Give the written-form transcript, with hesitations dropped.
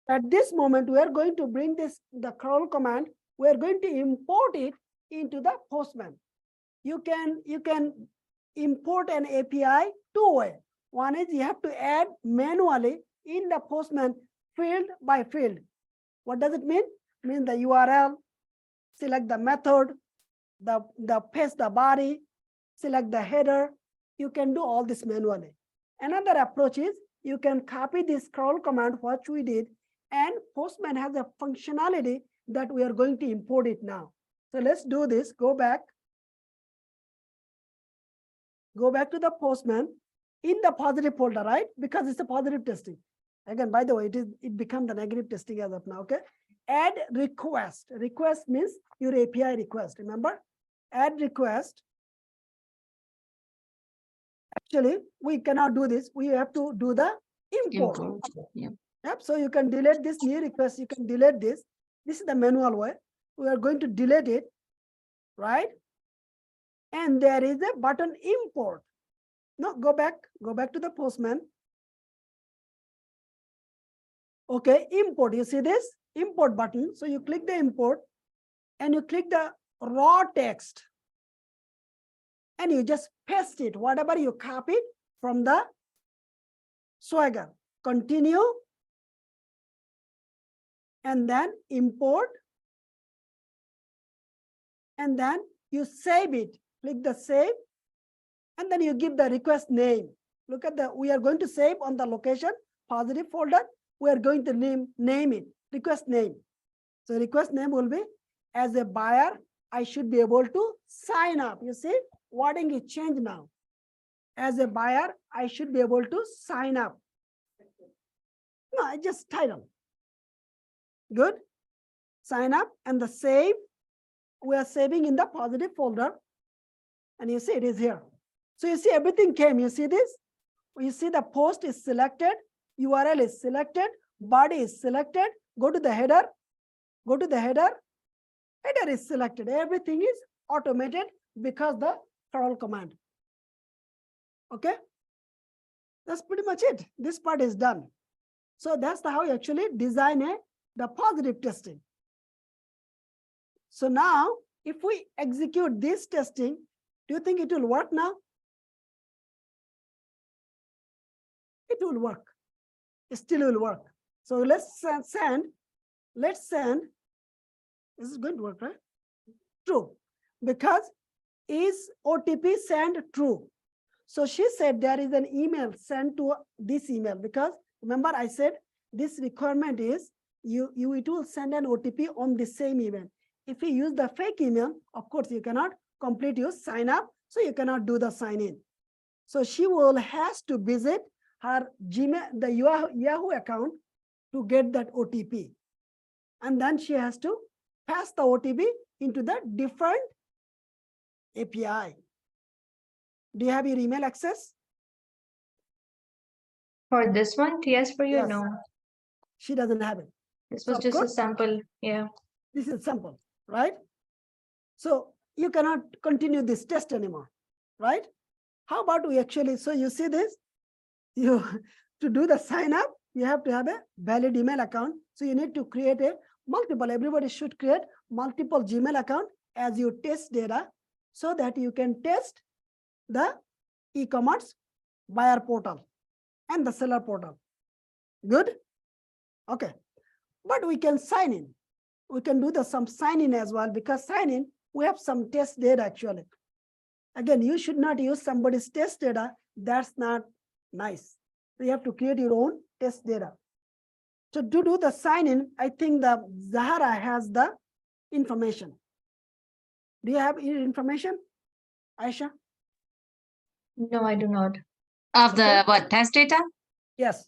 At this moment, we are going to bring the crawl command. We are going to import it into the Postman. You can import an API two ways. One is you have to add manually in the Postman field by field. What does it mean? It means the URL, select the method, the paste the body, select the header. You can do all this manually. Another approach is you can copy this crawl command, what we did, and Postman has a functionality that we are going to import it now. So let's do this. Go back to the Postman in the positive folder, right? Because it's a positive testing. Again, by the way, it becomes the negative testing as of now, okay? Add request. Request means your API request, remember? Add request. Actually, we cannot do this. We have to do the import. Yeah. Yep. So you can delete this new request. You can delete this. This is the manual way. We are going to delete it, right? And there is a button import. No, go back to the Postman. Okay, import. You see this import button. So you click the import and you click the raw text and you just paste it, whatever you copied from the Swagger. Continue and then import and then you save it. Click the save and then you give the request name. Look at we are going to save on the location positive folder. We are going to name it, request name. So request name will be, as a buyer, I should be able to sign up. You see, wording is changed now. As a buyer, I should be able to sign up. No, I just title. Good. Sign up and the save. We are saving in the positive folder. And you see it is here. So you see everything came. You see this? You see the post is selected. URL is selected. Body is selected. Go to the header. Go to the header. Header is selected. Everything is automated because the crawl command. Okay. That's pretty much it. This part is done. So that's how you actually design the positive testing. So now, if we execute this testing, do you think it will work now? It will work. It still will work. So let's send. This is going to work, right? True. Because is OTP sent true? So she said there is an email sent to this email because remember I said this requirement is it will send an OTP on the same email. If you use the fake email, of course you cannot complete your sign up, so you cannot do the sign in. So she has to visit her Gmail, the Yahoo account to get that OTP. And then she has to pass the OTP into the different API. Do you have your email access? For this one, yes, for you, Yes. no. She doesn't have it. This was just a sample, yeah. This is sample, right? So you cannot continue this test anymore, right? How about we actually, so you see this, to do the sign up, you have to have a valid email account. So you need to create everybody should create multiple Gmail account as you test data so that you can test the e-commerce buyer portal and the seller portal. Good? Okay. But we can sign in. We can do some sign in as well because sign in, we have some test data actually. Again, you should not use somebody's test data. That's not nice. So you have to create your own test data. So to do the sign in, I think the Zahara has the information. Do you have your information, Aisha? No, I do not. Of the what, test data? Yes.